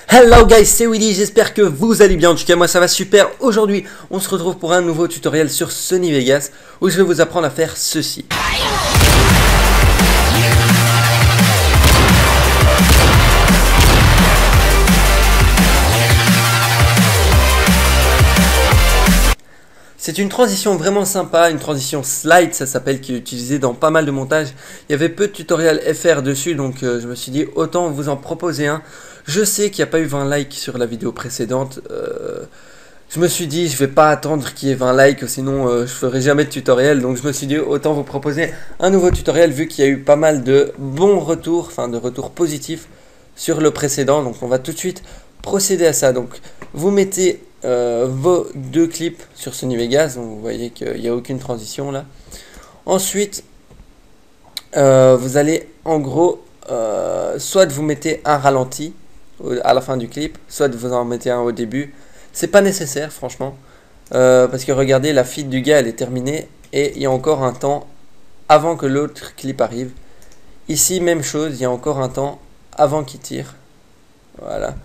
Hello guys, c'est Willy, j'espère que vous allez bien. En tout cas moi ça va super. Aujourd'hui on se retrouve pour un nouveau tutoriel sur Sony Vegas où je vais vous apprendre à faire ceci. C'est une transition vraiment sympa, une transition slide, ça s'appelle, qui est utilisée dans pas mal de montages. Il y avait peu de tutoriels FR dessus, donc je me suis dit autant vous en proposer un. Je sais qu'il n'y a pas eu 20 likes sur la vidéo précédente. Je me suis dit je vais pas attendre qu'il y ait 20 likes, sinon je ferai jamais de tutoriel. Donc je me suis dit autant vous proposer un nouveau tutoriel vu qu'il y a eu pas mal de bons retours, enfin de retours positifs sur le précédent. Donc on va tout de suite procéder à ça. Donc vous mettez vos deux clips sur Sony Vegas, donc vous voyez qu'il n'y a aucune transition là. Ensuite vous allez en gros soit vous mettez un ralenti à la fin du clip, soit vous en mettez un au début. C'est pas nécessaire franchement, parce que regardez, la feed du gars elle est terminée et il y a encore un temps avant que l'autre clip arrive. Ici même chose, il y a encore un temps avant qu'il tire. Voilà.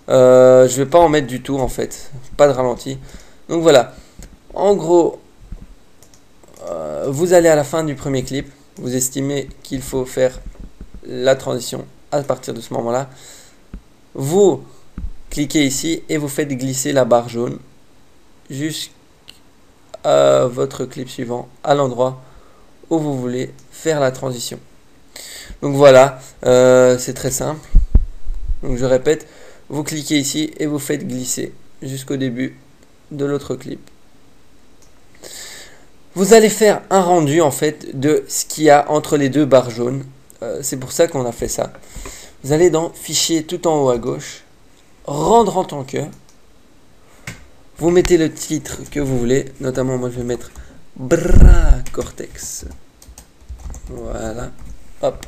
Je vais pas en mettre du tout en fait, pas de ralenti. Donc voilà, en gros vous allez à la fin du premier clip, vous estimez qu'il faut faire la transition à partir de ce moment là, vous cliquez ici et vous faites glisser la barre jaune jusqu'à votre clip suivant, à l'endroit où vous voulez faire la transition. Donc voilà, c'est très simple. Donc je répète, vous cliquez ici et vous faites glisser jusqu'au début de l'autre clip. Vous allez faire un rendu en fait de ce qu'il y a entre les deux barres jaunes. C'est pour ça qu'on a fait ça. Vous allez dans fichier tout en haut à gauche, rendre en tant que. Vous mettez le titre que vous voulez, notamment moi je vais mettre Bras Cortex. Voilà. Hop.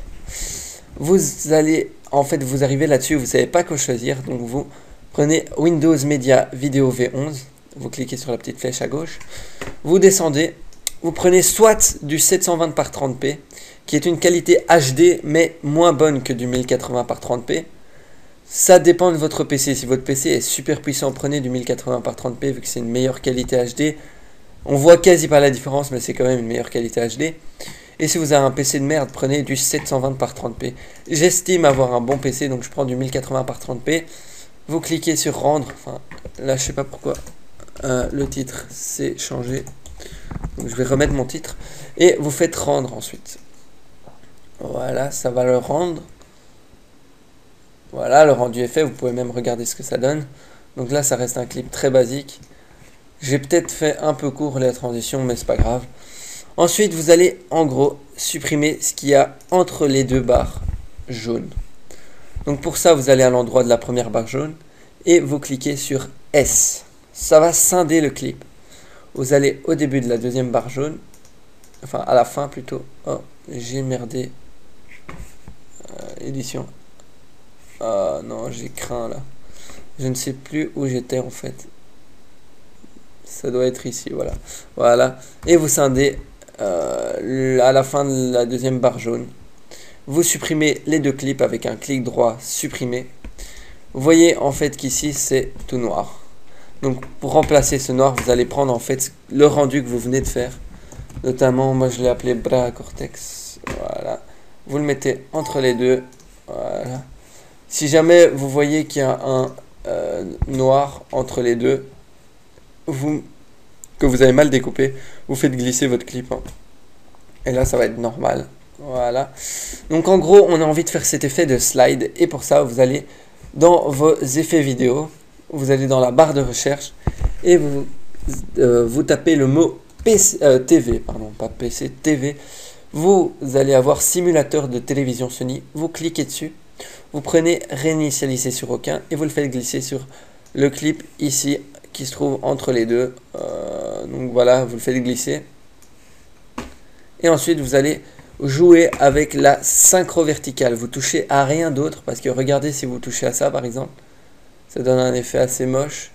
Vous allez, en fait, vous arrivez là-dessus, vous ne savez pas quoi choisir, donc vous prenez Windows Media Vidéo V11, vous cliquez sur la petite flèche à gauche, vous descendez, vous prenez soit du 720 par 30p, qui est une qualité HD, mais moins bonne que du 1080 par 30p. Ça dépend de votre PC, si votre PC est super puissant, prenez du 1080 par 30p, vu que c'est une meilleure qualité HD. On voit quasi pas la différence, mais c'est quand même une meilleure qualité HD. Et si vous avez un PC de merde, prenez du 720 par 30p. J'estime avoir un bon PC, donc je prends du 1080 par 30p. Vous cliquez sur rendre. Enfin, là, je sais pas pourquoi le titre s'est changé. Donc, je vais remettre mon titre. Et vous faites rendre ensuite. Voilà, ça va le rendre. Voilà, le rendu est fait. Vous pouvez même regarder ce que ça donne. Donc là, ça reste un clip très basique. J'ai peut-être fait un peu court la transition, mais c'est pas grave. Ensuite, vous allez en gros supprimer ce qu'il y a entre les deux barres jaunes. Donc pour ça, vous allez à l'endroit de la première barre jaune et vous cliquez sur S. Ça va scinder le clip. Vous allez au début de la deuxième barre jaune, enfin à la fin plutôt. Oh, j'ai merdé. Édition. Ah non, j'ai craint là. Je ne sais plus où j'étais en fait. Ça doit être ici, voilà. Voilà. Et vous scindez à la fin de la deuxième barre jaune. Vous supprimez les deux clips avec un clic droit supprimer. Vous voyez en fait qu'ici c'est tout noir. Donc pour remplacer ce noir, vous allez prendre en fait le rendu que vous venez de faire. Notamment, moi je l'ai appelé Bras Cortex. Voilà. Vous le mettez entre les deux. Voilà. Si jamais vous voyez qu'il y a un noir entre les deux, que vous avez mal découpé, vous faites glisser votre clip. Et là, ça va être normal. Voilà. Donc en gros, on a envie de faire cet effet de slide. Et pour ça, vous allez dans vos effets vidéo. Vous allez dans la barre de recherche. Et vous tapez le mot PC, TV. Pardon, pas PC, TV. Vous allez avoir simulateur de télévision Sony. Vous cliquez dessus. Vous prenez réinitialiser sur aucun et vous le faites glisser sur le clip ici qui se trouve entre les deux. Donc voilà, vous le faites glisser. Et ensuite, vous allez jouer avec la synchro verticale. Vous touchez à rien d'autre parce que regardez si vous touchez à ça par exemple. Ça donne un effet assez moche.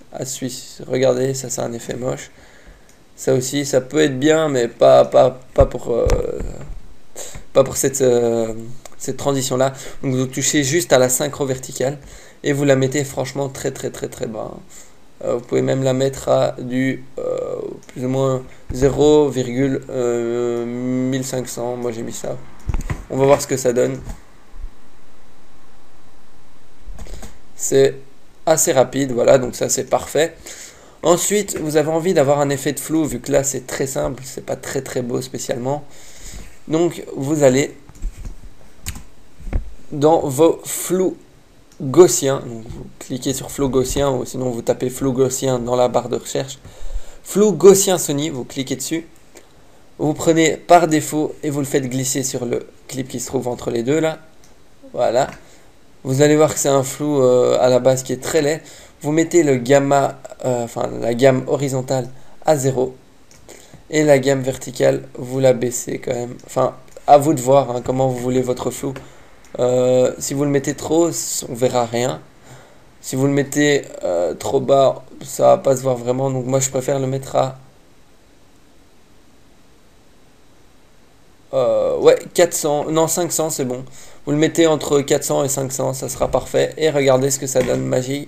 Regardez, ça c'est un effet moche. Ça aussi, ça peut être bien, mais pas pour cette transition-là. Donc vous touchez juste à la synchro verticale et vous la mettez franchement très bas. Vous pouvez même la mettre à du plus ou moins 0,1500. Moi j'ai mis ça. On va voir ce que ça donne. C'est assez rapide, voilà, donc ça c'est parfait. Ensuite, vous avez envie d'avoir un effet de flou, vu que là c'est très simple, c'est pas très beau spécialement. Donc vous allez dans vos flous gaussiens, donc vous cliquez sur flou gaussien ou sinon vous tapez flou gaussien dans la barre de recherche. Flou gaussien Sony, vous cliquez dessus. Vous prenez par défaut et vous le faites glisser sur le clip qui se trouve entre les deux là. Voilà. Vous allez voir que c'est un flou à la base qui est très laid. Vous mettez le gamma, la gamme horizontale à 0. Et la gamme verticale, vous la baissez quand même. Enfin, à vous de voir hein, comment vous voulez votre flou. Si vous le mettez trop haut, on verra rien. Si vous le mettez trop bas, ça va pas se voir vraiment. Donc moi je préfère le mettre à 400, non 500 c'est bon. Vous le mettez entre 400 et 500, ça sera parfait. Et regardez ce que ça donne, magie.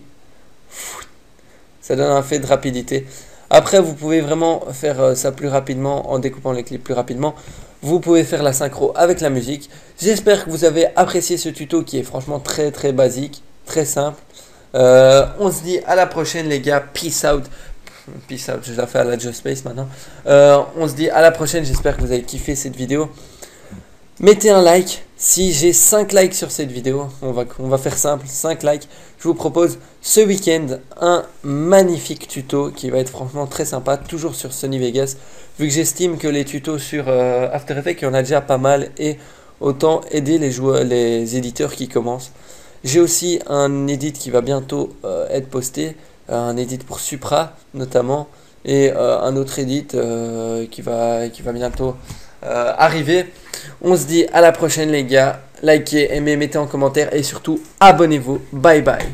Ça donne un effet de rapidité. Après, vous pouvez vraiment faire ça plus rapidement en découpant les clips plus rapidement. Vous pouvez faire la synchro avec la musique. J'espère que vous avez apprécié ce tuto qui est franchement très basique, très simple. On se dit à la prochaine les gars. Peace out. Peace out, je la fais à la Just Space maintenant. On se dit à la prochaine, j'espère que vous avez kiffé cette vidéo. Mettez un like, si j'ai 5 likes sur cette vidéo, on va faire simple, 5 likes. Je vous propose ce week-end un magnifique tuto qui va être franchement très sympa, toujours sur Sony Vegas. Vu que j'estime que les tutos sur After Effects, il y en a déjà pas mal et autant aider les éditeurs qui commencent. J'ai aussi un edit qui va bientôt être posté, un edit pour Supra notamment, et un autre edit qui va bientôt arriver. On se dit à la prochaine les gars, likez, aimez, mettez en commentaire et surtout abonnez-vous. Bye bye.